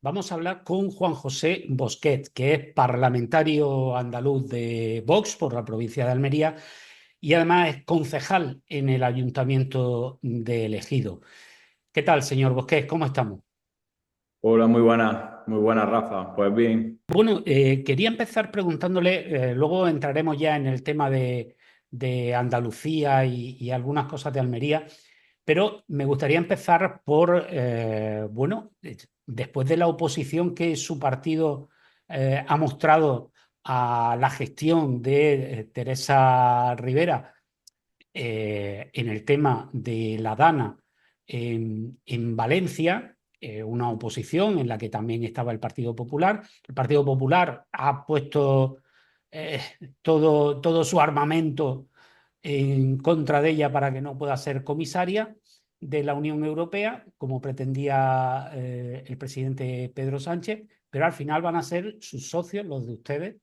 Vamos a hablar con Juan José Bosquet, que es parlamentario andaluz de Vox por la provincia de Almería y además es concejal en el Ayuntamiento de Ejido. ¿Qué tal, señor Bosquet? ¿Cómo estamos? Hola, muy buena, Rafa. Pues bien, Bueno, quería empezar preguntándole, luego entraremos ya en el tema de Andalucía y algunas cosas de Almería, pero me gustaría empezar por, bueno, después de la oposición que su partido ha mostrado a la gestión de Teresa Rivera en el tema de la Dana en Valencia, una oposición en la que también estaba el Partido Popular. El Partido Popular ha puesto eh, todo su armamento en contra de ella para que no pueda ser comisaria de la Unión Europea, como pretendía el presidente Pedro Sánchez, pero al final van a ser sus socios, los de ustedes,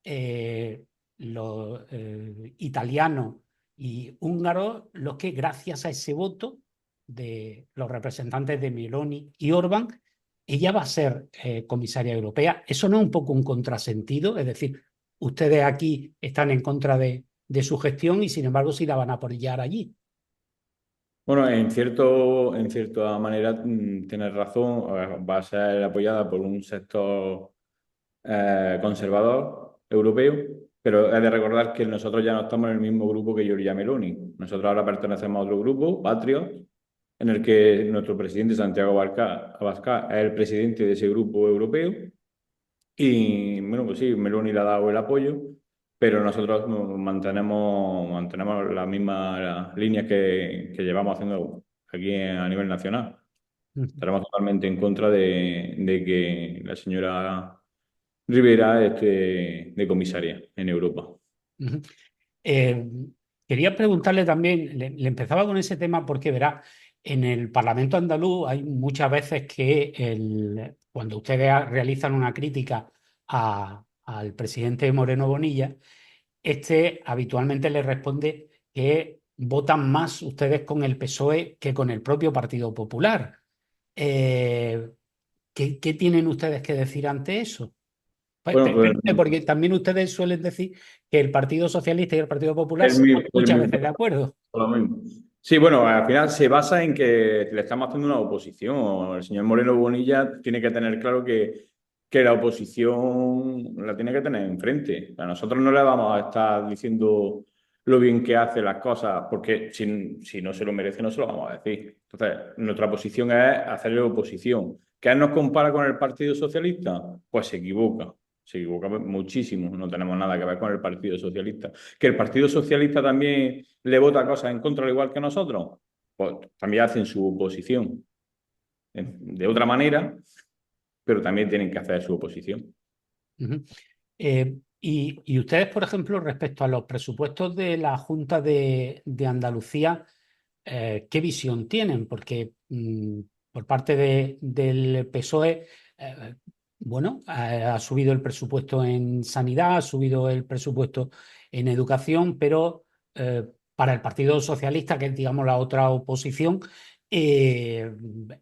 eh, los italianos y húngaros, los que gracias a ese voto de los representantes de Meloni y Orbán, ella va a ser comisaria europea. ¿Eso no es un poco un contrasentido? Es decir, ustedes aquí están en contra de su gestión y sin embargo sí la van a apoyar allí. bueno, en cierta manera tienes razón. Va a ser apoyada por un sector conservador europeo, pero he de recordar que nosotros ya no estamos en el mismo grupo que Giorgia Meloni. Nosotros ahora pertenecemos a otro grupo, Patriot, en el que nuestro presidente Santiago Abascal es el presidente de ese grupo europeo. Y bueno, pues sí, Meloni le ha dado el apoyo, pero nosotros mantenemos las mismas líneas que llevamos haciendo aquí a nivel nacional. Estaremos totalmente en contra de que la señora Rivera esté de comisaria en Europa. Uh-huh. Eh, Quería preguntarle también, le empezaba con ese tema porque verá, en el Parlamento andaluz hay muchas veces que cuando ustedes realizan una crítica al presidente Moreno Bonilla, este habitualmente le responde que votan más ustedes con el PSOE que con el propio Partido Popular. Eh, ¿Qué tienen ustedes que decir ante eso? Bueno, pues Porque también ustedes suelen decir que el Partido Socialista y el Partido Popular se ponen el muchas mismo, veces de acuerdo. lo mismo. Sí, bueno, al final se basa en que le estamos haciendo una oposición. El señor Moreno Bonilla tiene que tener claro que la oposición la tiene que tener enfrente. A nosotros no le vamos a estar diciendo lo bien que hace las cosas, porque si no se lo merece, no se lo vamos a decir. Entonces, nuestra posición es hacerle oposición. ¿Que él nos compara con el Partido Socialista? Pues se equivoca muchísimo. No tenemos nada que ver con el Partido Socialista. ¿Que el Partido Socialista también le vota cosas en contra al igual que nosotros? Pues también hacen su oposición de otra manera, pero también tienen que hacer su oposición. Ujú. Y ustedes, por ejemplo, respecto a los presupuestos de la Junta de Andalucía, ¿qué visión tienen? Porque por parte del PSOE, bueno, ha subido el presupuesto en sanidad, ha subido el presupuesto en educación, pero para el Partido Socialista, que es, digamos, la otra oposición, eh,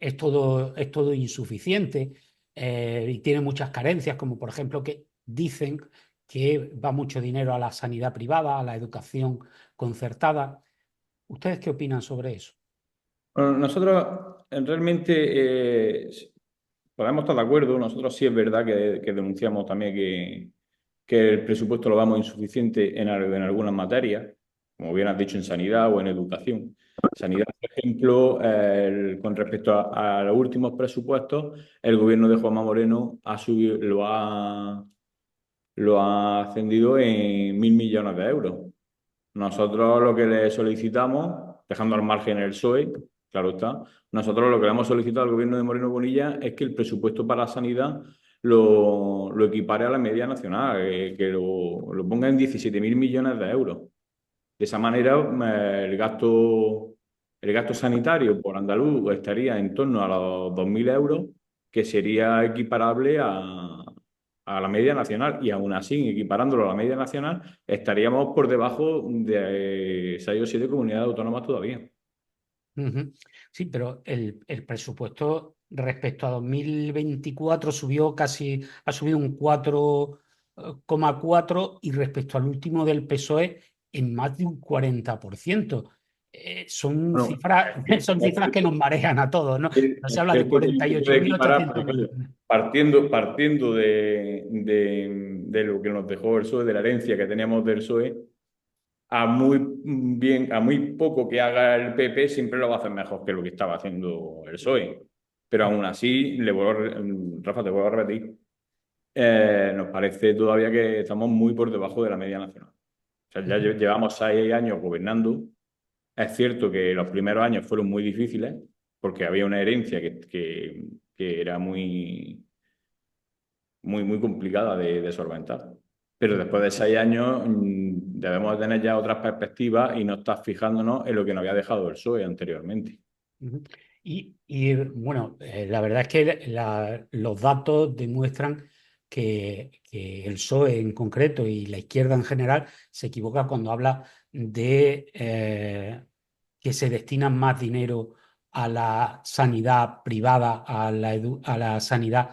es todo insuficiente y tiene muchas carencias, como por ejemplo que dicen que va mucho dinero a la sanidad privada, a la educación concertada. ¿Ustedes qué opinan sobre eso? Bueno, nosotros realmente podemos estar de acuerdo. Nosotros sí es verdad que denunciamos también que el presupuesto lo vamos insuficiente en algunas materias, como bien has dicho, en sanidad o en educación. Sanidad, por ejemplo, con respecto a los últimos presupuestos, el gobierno de Juanma Moreno lo ha ascendido en 1.000 millones de euros. Nosotros lo que le solicitamos, dejando al margen el PSOE, claro está, nosotros lo que le hemos solicitado al gobierno de Moreno Bonilla es que el presupuesto para la sanidad lo equipare a la media nacional, que lo ponga en 17.000 millones de euros. De esa manera, el gasto El gasto sanitario por andaluz estaría en torno a los 2.000 euros, que sería equiparable a la media nacional. Y aún así, equiparándolo a la media nacional, estaríamos por debajo de 6 o 7 comunidades autónomas todavía. Ujú. Sí, pero el presupuesto respecto a 2024 ha subido un 4,4 y respecto al último del PSOE en más de un 40%. Son Bueno, cifras, son cifras que nos marean a todos, ¿no? No se es habla que de esto también se puede equiparar, 48.800 por ejemplo, millones. partiendo de lo que nos dejó el PSOE, de la herencia que teníamos del PSOE, a muy poco que haga el PP, siempre lo va a hacer mejor que lo que estaba haciendo el PSOE. Pero aún así, Rafa, te vuelvo a repetir, nos parece todavía que estamos muy por debajo de la media nacional. O sea, ya llevamos 6 años gobernando. Es cierto que los primeros años fueron muy difíciles porque había una herencia que era muy complicada de solventar. Pero después de 6 años debemos tener ya otras perspectivas y no estar fijándonos en lo que nos había dejado el PSOE anteriormente. Ujú. Bueno, la verdad es que los datos demuestran que el PSOE en concreto y la izquierda en general se equivoca cuando habla de que se destina más dinero a la sanidad privada, a la sanidad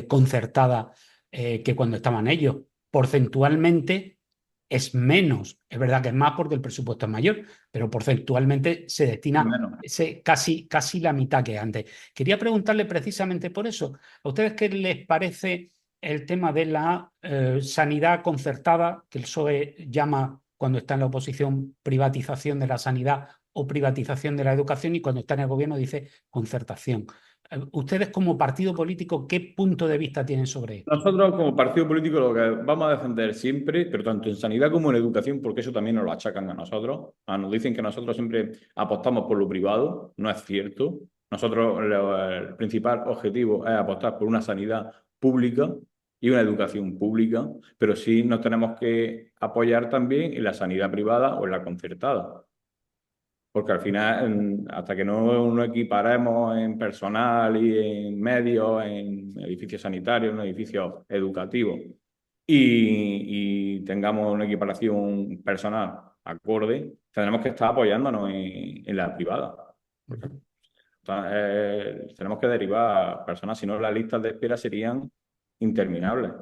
concertada, que cuando estaban ellos. Porcentualmente es menos. Es verdad que es más porque el presupuesto es mayor, pero porcentualmente se destina Menos. casi la mitad que antes. Quería preguntarle precisamente por eso, ¿a ustedes qué les parece el tema de la sanidad concertada, que el PSOE llama cuando está en la oposición privatización de la sanidad o privatización de la educación y cuando está en el gobierno dice concertación? ¿Ustedes como partido político qué punto de vista tienen sobre esto? Nosotros como partido político lo que vamos a defender siempre, pero tanto en sanidad como en educación, porque eso también nos lo achacan a nosotros. Nos dicen que nosotros siempre apostamos por lo privado, no es cierto. Nosotros el principal objetivo es apostar por una sanidad pública y una educación pública, pero sí nos tenemos que apoyar también en la sanidad privada o en la concertada. Porque al final, hasta que no equiparemos en personal y en medios, en edificios sanitarios, en edificios educativos, y tengamos una equiparación personal acorde, tendremos que estar apoyándonos en la privada. Porque, tenemos que derivar personas, si no las listas de espera serían interminables.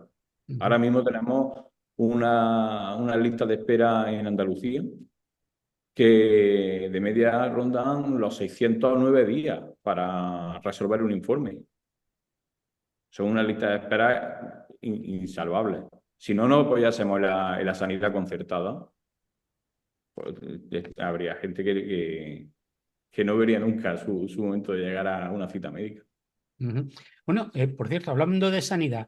Ahora mismo tenemos una lista de espera en Andalucía que de media rondan los 609 días para resolver un informe. Son una lista de espera insalvables. Si no nos apoyásemos en la sanidad concertada, pues, habría gente que no vería nunca su momento de llegar a una cita médica. Ujú. Bueno, por cierto, hablando de sanidad,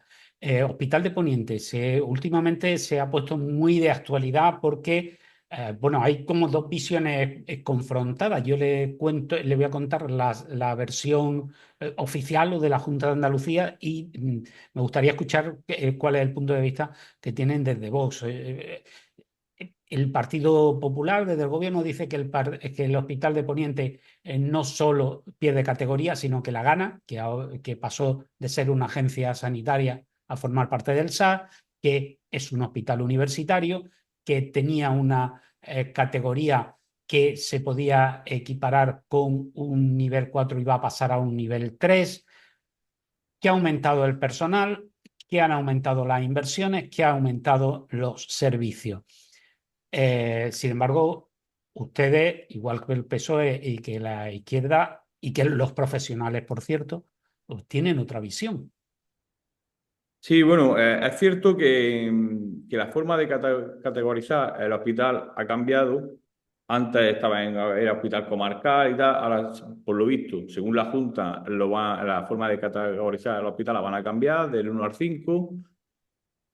Hospital de Poniente últimamente se ha puesto muy de actualidad porque, bueno, hay como dos visiones confrontadas. Yo le voy a contar la versión oficial o de la Junta de Andalucía y me gustaría escuchar cuál es el punto de vista que tienen desde Vox. El Partido Popular, desde el gobierno, dice que el Hospital de Poniente no solo pierde categoría, sino que la gana, que pasó de ser una agencia sanitaria a formar parte del SAR, que es un hospital universitario, que tenía una categoría que se podía equiparar con un nivel 4 y va a pasar a un nivel 3, que ha aumentado el personal, que han aumentado las inversiones, que ha aumentado los servicios. Sin embargo, ustedes, igual que el PSOE y que la izquierda y que los profesionales, por cierto, pues tienen otra visión. Sí, bueno, es cierto que la forma de categorizar el hospital ha cambiado. Antes era hospital comarcal y tal. Ahora, por lo visto, según la Junta, la forma de categorizar el hospital la van a cambiar del 1 al 5.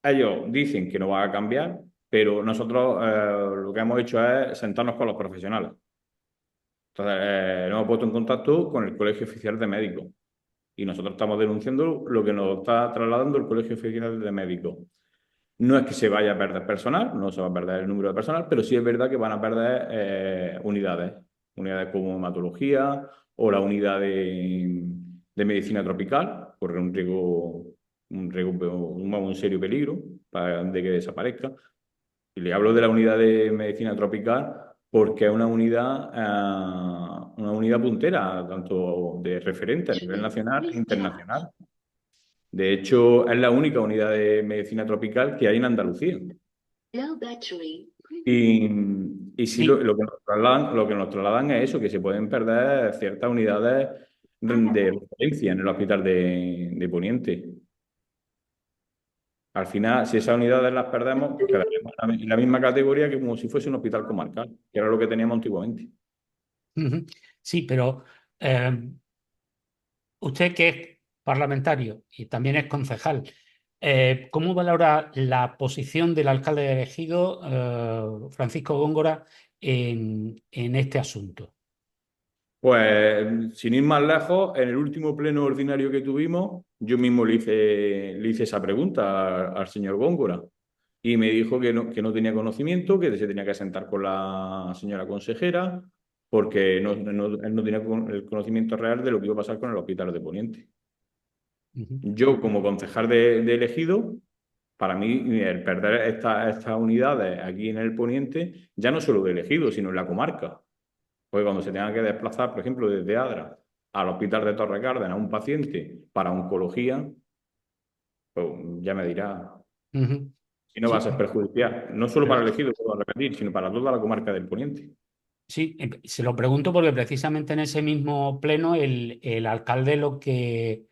Ellos dicen que no va a cambiar, pero nosotros lo que hemos hecho es sentarnos con los profesionales. Entonces, nos hemos puesto en contacto con el Colegio Oficial de Médicos y nosotros estamos denunciando lo que nos está trasladando el Colegio Oficial de Médicos. No es que se vaya a perder personal, no se va a perder el número de personal, pero sí es verdad que van a perder unidades. unidades como hematología o la unidad de medicina tropical, corre un serio peligro de que desaparezca. Y le hablo de la unidad de medicina tropical porque es una unidad puntera, tanto de referente a nivel nacional e internacional. De hecho, es la única unidad de medicina tropical que hay en Andalucía. Y, y sí, Sí. lo que nos trasladan es eso, que se pueden perder ciertas unidades de referencia en el hospital de Poniente. Al final, si esas unidades las perdemos, pues quedaremos en la misma categoría que como si fuese un hospital comarcal, que era lo que teníamos antiguamente. Ujú. Sí, pero eh, usted que es parlamentario y también es concejal, ¿cómo valora la posición del alcalde elegido, Francisco Góngora, en este asunto? Pues, sin ir más lejos, en el último pleno ordinario que tuvimos, yo mismo le hice esa pregunta al señor Góngora y me dijo que no tenía conocimiento, que se tenía que sentar con la señora consejera, porque él no tenía el conocimiento real de lo que iba a pasar con el hospital de Poniente. Ujú, Yo, como concejal de elegido, para mí, el perder estas unidades aquí en el Poniente, ya no solo de elegido, sino en la comarca. Porque cuando se tenga que desplazar, por ejemplo, desde Adra al hospital de Torre Cárdenas, un paciente para oncología, pues ya me dirá ujú. si no va a Sí, ser perjudicial, no solo para el elegido, puedo repetir, sino para toda la comarca del Poniente. sí, se lo pregunto porque precisamente en ese mismo pleno el alcalde lo que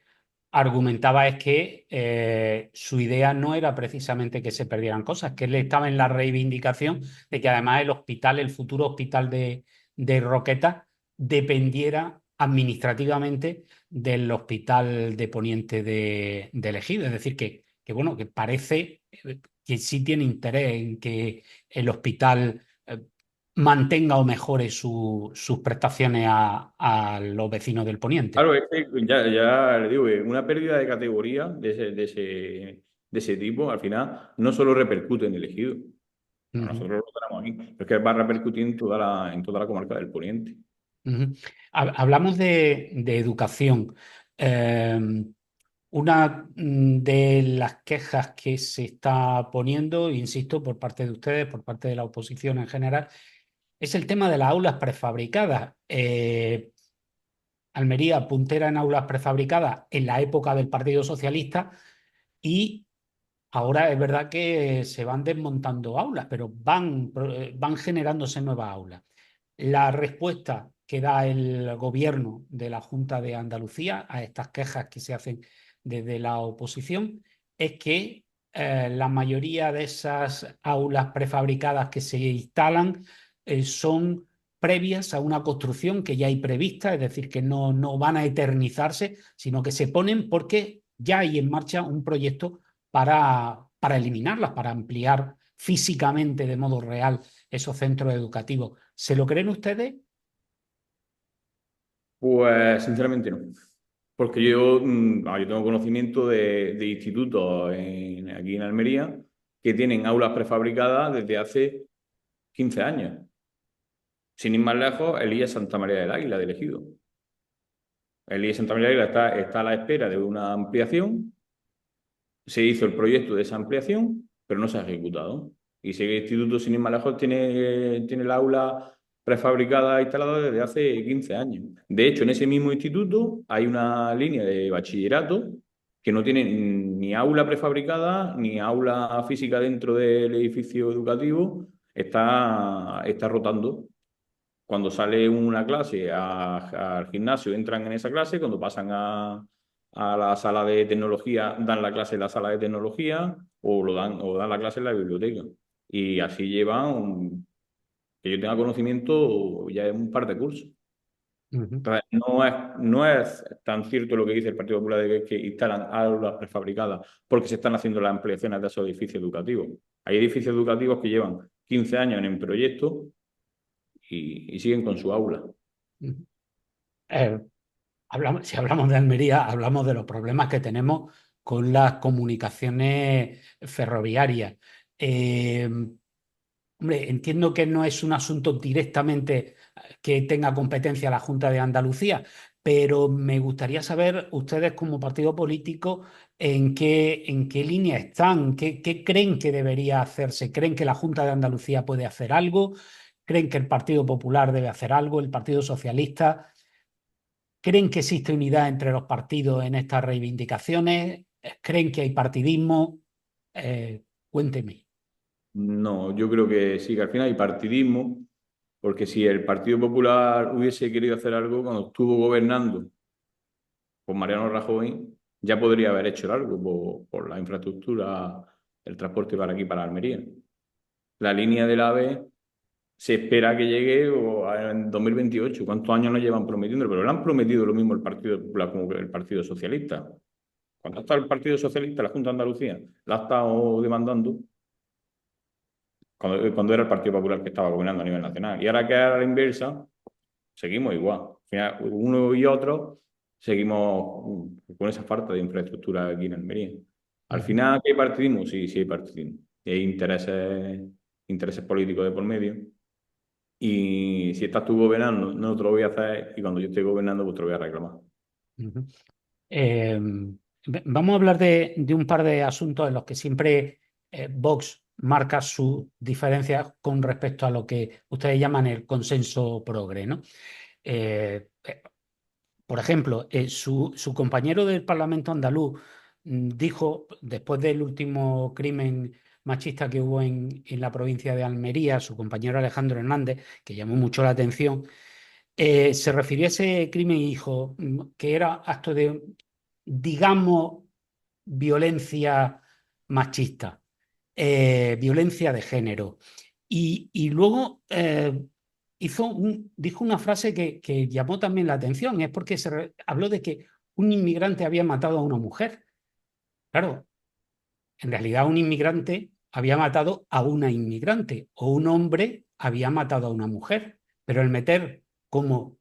argumentaba es que su idea no era precisamente que se perdieran cosas, que él estaba en la reivindicación de que además el hospital, el futuro hospital de Roquetas, dependiera administrativamente del hospital de Poniente de Ejido. Es decir, bueno, que parece que sí tiene interés en que el hospital mantenga o mejore sus prestaciones los vecinos del Poniente. Claro, es que ya le digo, una pérdida de categoría de ese tipo, al final, no solo repercute en el ejido. Ujú. Nosotros lo tenemos aquí, pero es que va a repercutir en toda la comarca del Poniente. Ujú. Hablamos de educación. Eh, una de las quejas que se está poniendo, insisto, por parte de ustedes, por parte de la oposición en general, es el tema de las aulas prefabricadas. Almería puntera en aulas prefabricadas en la época del Partido Socialista y ahora es verdad que se van desmontando aulas, pero van generándose nuevas aulas. La respuesta que da el gobierno de la Junta de Andalucía a estas quejas que se hacen desde la oposición es que la mayoría de esas aulas prefabricadas que se instalan son previas a una construcción que ya hay prevista, es decir, que no van a eternizarse, sino que se ponen porque ya hay en marcha un proyecto para eliminarlas, para ampliar físicamente de modo real esos centros educativos. ¿Se lo creen ustedes? Pues sinceramente no. Porque yo tengo conocimiento de institutos aquí en Almería que tienen aulas prefabricadas desde hace 15 años. Sin ir más lejos, el IES Santa María del Águila, de Ejido. El IES Santa María del Águila está a la espera de una ampliación. Se hizo el proyecto de esa ampliación, pero no se ha ejecutado. Y ese instituto, sin ir más lejos, tiene el aula prefabricada instalada desde hace 15 años. De hecho, en ese mismo instituto hay una línea de bachillerato que no tiene ni aula prefabricada ni aula física dentro del edificio educativo. Está rotando. Cuando sale una clase al gimnasio, entran en esa clase, cuando pasan a la sala de tecnología, dan la clase en la sala de tecnología o dan la clase en la biblioteca. Y así llevan, que yo tenga conocimiento, ya es un par de cursos. Ujú, Entonces, no es tan cierto lo que dice el Partido Popular de que instalan aulas prefabricadas porque se están haciendo las ampliaciones de esos edificios educativos. Hay edificios educativos que llevan 15 años en proyecto y siguen con su aula. ujú. Eh, si hablamos de Almería, hablamos de los problemas que tenemos con las comunicaciones ferroviarias. Eh, Hombre, entiendo que no es un asunto directamente que tenga competencia la Junta de Andalucía, pero me gustaría saber ustedes como partido político en qué línea están, qué creen que debería hacerse. ¿Creen que la Junta de Andalucía puede hacer algo? ¿Creen que el Partido Popular debe hacer algo? ¿El Partido Socialista? ¿Creen que existe unidad entre los partidos en estas reivindicaciones? ¿Creen que hay partidismo? Cuénteme. No, yo creo que sí, que al final hay partidismo, porque si el Partido Popular hubiese querido hacer algo cuando estuvo gobernando con Mariano Rajoy, ya podría haber hecho algo por la infraestructura, el transporte para aquí, para Almería. La línea del AVE se espera que llegue en 2028. ¿Cuántos años nos llevan prometiendo? Pero le han prometido lo mismo el Partido Popular como el Partido Socialista. Cuando está el Partido Socialista, la Junta de Andalucía, la ha estado demandando cuando era el Partido Popular que estaba gobernando a nivel nacional. Y ahora que es a la inversa, seguimos igual. Al final, uno y otro seguimos con esa falta de infraestructura aquí en Almería. Al Ujú, final, ¿qué hay partidismo? Sí, sí hay partidismo. Y hay intereses políticos de por medio. Y si estás tú gobernando, no te lo voy a hacer. Y cuando yo esté gobernando, pues te lo voy a reclamar. ujú. Eh, Vamos a hablar de un par de asuntos en los que siempre Vox marca su diferencia con respecto a lo que ustedes llaman el consenso progre, ¿no? Por ejemplo, su compañero del Parlamento andaluz dijo, después del último crimen machista que hubo en la provincia de Almería, su compañero Alejandro Hernández, que llamó mucho la atención, se refirió a ese crimen y dijo que era acto de, digamos, violencia machista, violencia de género. Y luego dijo una frase que llamó también la atención, es porque habló de que un inmigrante había matado a una mujer. Claro, en realidad un inmigrante había matado a una inmigrante o un hombre había matado a una mujer, pero el meter como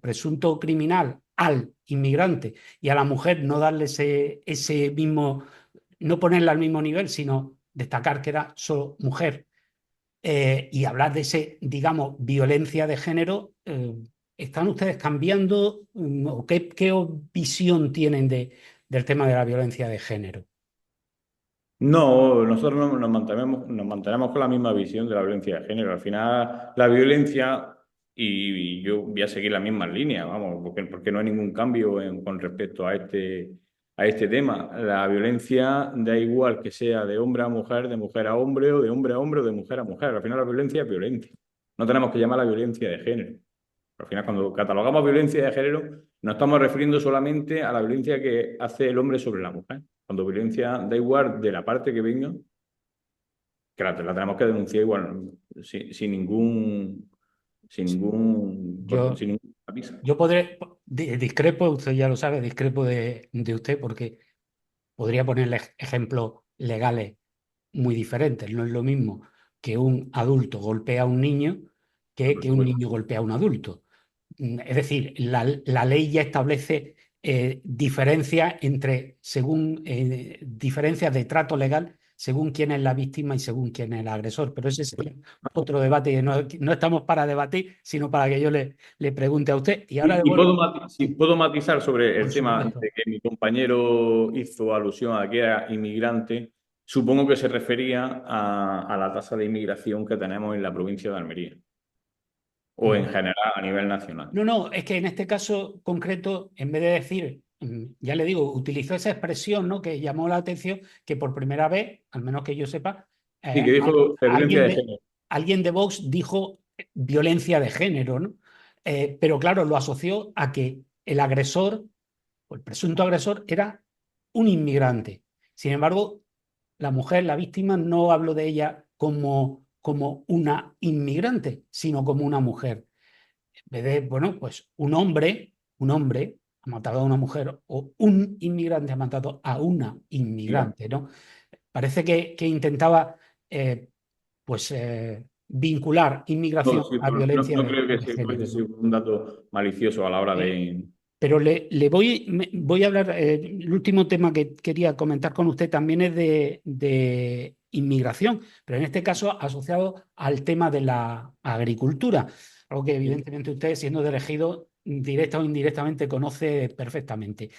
presunto criminal al inmigrante y a la mujer no darle ese mismo, no ponerla al mismo nivel, sino destacar que era solo mujer y hablar de ese, digamos, violencia de género, ¿están ustedes cambiando o qué visión tienen del tema de la violencia de género? No, nosotros nos mantenemos con la misma visión de la violencia de género. Al final, la violencia, y yo voy a seguir la misma línea, vamos, porque no hay ningún cambio con respecto a este tema. La violencia da igual que sea de hombre a mujer, de mujer a hombre, o de hombre a hombre, o de mujer a mujer. Al final, la violencia es violencia. No tenemos que llamarla violencia de género. Al final, cuando catalogamos violencia de género, nos estamos refiriendo solamente a la violencia que hace el hombre sobre la mujer. Cuando violencia da igual de la parte que venga, que la tenemos que denunciar igual, sin ningún, sin ningún, Yo, sin ningún aviso. yo podré, discrepo, usted ya lo sabe, discrepo de usted porque podría ponerle ejemplos legales muy diferentes. No es lo mismo que un adulto golpea a un niño Por que un supuesto. niño golpea a un adulto. Es decir, la ley ya establece diferencias entre, según diferencias de trato legal según quién es la víctima y según quién es el agresor. Pero ese es otro debate que no estamos para debatir, sino para que yo le pregunte a usted. Y ahora Y devuelvo, si puedo matizar sobre por el tema supuesto. de que mi compañero hizo alusión a que era inmigrante, supongo que se refería a la tasa de inmigración que tenemos en la provincia de Almería, o en general a nivel nacional. No, no, es que en este caso concreto, en vez de decir, ya le digo, utilizó esa expresión, ¿no? Que llamó la atención, que por primera vez, al menos que yo sepa, Sí, que eh, a- dijo violencia alguien de de, género. alguien de Vox dijo violencia de género, ¿no? Pero claro, lo asoció a que el agresor, o el presunto agresor, era un inmigrante. Sin embargo, la mujer, la víctima, no habló de ella como una inmigrante, sino como una mujer vez de, bueno, pues un hombre ha matado a una mujer o un inmigrante ha matado a una inmigrante, ¿no? Parece que intentaba, eh, pues, vincular No, inmigración sí, a no, violencia no creo que de fuese género, ¿no? un dato malicioso a la hora Eh, de... Pero voy a hablar, el último tema que quería comentar con usted también es de inmigración, pero en este caso asociado al tema de la agricultura, algo que evidentemente usted, siendo de Ejido, directa o indirectamente conoce perfectamente.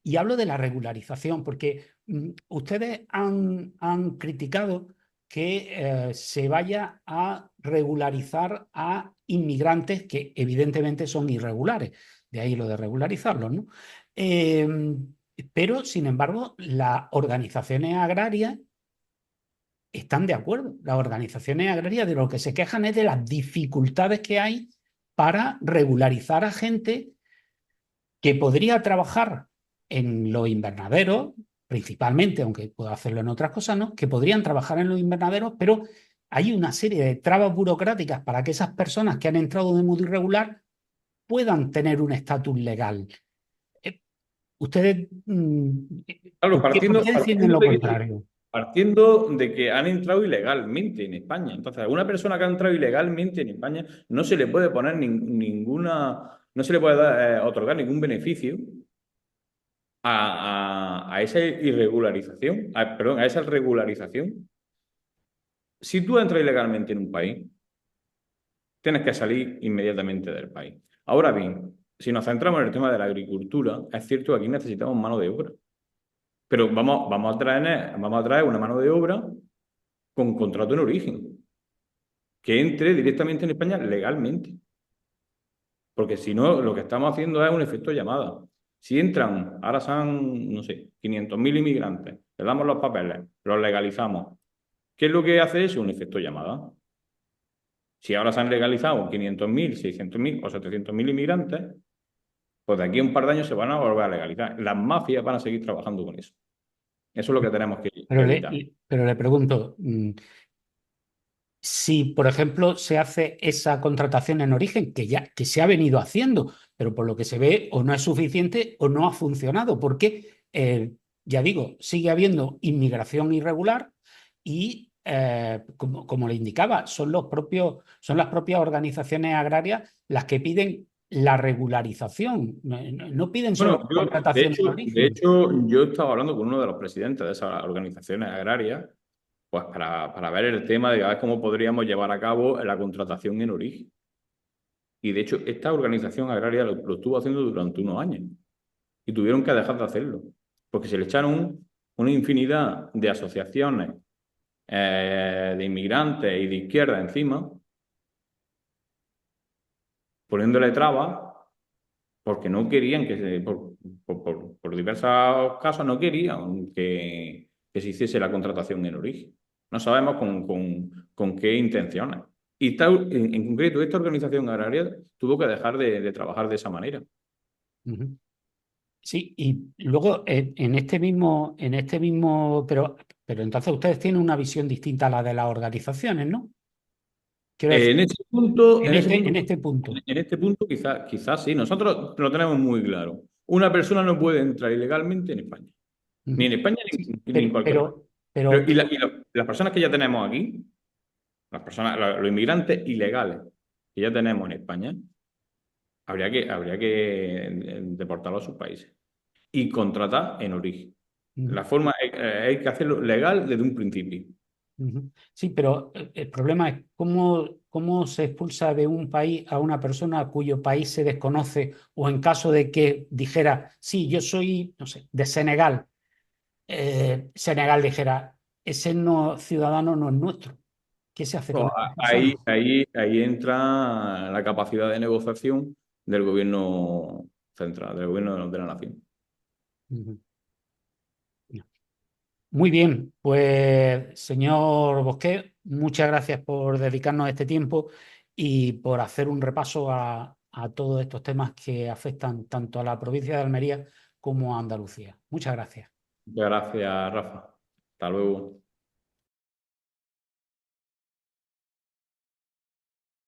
Y hablo de la regularización, porque ustedes han criticado que se vaya a regularizar a inmigrantes que evidentemente son irregulares, de ahí lo de regularizarlos, ¿no? Eh, pero, sin embargo, las organizaciones agrarias están de acuerdo. Las organizaciones agrarias de lo que se quejan es de las dificultades que hay para regularizar a gente que podría trabajar en los invernaderos, principalmente, aunque pueda hacerlo en otras cosas, ¿no? Que podrían trabajar en los invernaderos, pero hay una serie de trabas burocráticas para que esas personas que han entrado de modo irregular puedan tener un estatus legal. Ustedes, Claro, por qué defienden lo contrario? partiendo de que han entrado ilegalmente en España. Entonces, a una persona que ha entrado ilegalmente en España no se le puede poner no se le puede otorgar ningún beneficio a esa irregularización, perdón, a esa regularización. Si tú entras ilegalmente en un país, tienes que salir inmediatamente del país. Ahora bien, si nos centramos en el tema de la agricultura, es cierto que aquí necesitamos mano de obra, pero vamos a traer una mano de obra con contrato en origen, que entre directamente en España legalmente. Porque si no, lo que estamos haciendo es un efecto llamada. Si entran, ahora son, no sé, 500.000 inmigrantes, le damos los papeles, los legalizamos. ¿Qué es lo que hace eso? Un efecto llamada. Si ahora se han legalizado 500.000, 600.000 o 700.000 inmigrantes, pues de aquí a un par de años se van a volver a legalizar. Las mafias van a seguir trabajando con eso. Eso es lo que tenemos que evitar. Pero le pregunto, si, por ejemplo, se hace esa contratación en origen, que se ha venido haciendo, pero por lo que se ve o no es suficiente o no ha funcionado, porque, ya digo, sigue habiendo inmigración irregular y, como le indicaba, son son las propias organizaciones agrarias las que piden la regularización, no piden solo Bueno, contratación en de origen. hecho, yo estaba hablando con uno de los presidentes de esas organizaciones agrarias, pues para ver el tema de a ver cómo podríamos llevar a cabo la contratación en origen. Y de hecho, esta organización agraria lo estuvo haciendo durante unos años y tuvieron que dejar de hacerlo, porque se le echaron una infinidad de asociaciones de inmigrantes y de izquierda encima, poniéndole trabas porque no querían por diversos casos, no querían que se hiciese la contratación en origen. No sabemos con qué intenciones. Y en concreto, esta organización agraria tuvo que dejar de trabajar de esa manera. Ujú. Sí, y luego pero entonces ustedes tienen una visión distinta a la de las organizaciones, ¿no? Quiero decir, en este punto. En este punto quizás sí. Nosotros lo tenemos muy claro. Una persona no puede entrar ilegalmente en España. Ni Ujú. en España Sí, ni en cualquier país. pero, Las personas que ya tenemos aquí, los inmigrantes ilegales que ya tenemos en España, habría que deportarlos a sus países y contratar en origen. ujú, La forma hay que hacerlo legal desde un principio. ujú. Sí, pero el problema es cómo se expulsa de un país a una persona cuyo país se desconoce, o en caso de que dijera, sí, yo soy, no sé, de Senegal, Senegal dijera, ese no, ciudadano no es nuestro. ¿Qué se hace Pues con esa persona? ahí entra la capacidad de negociación del gobierno central, del gobierno de la nación. Ujú. Muy bien, pues señor Bosquet, muchas gracias por dedicarnos este tiempo y por hacer un repaso a todos estos temas que afectan tanto a la provincia de Almería como a Andalucía. Muchas gracias. Muchas gracias, Rafa. Hasta luego.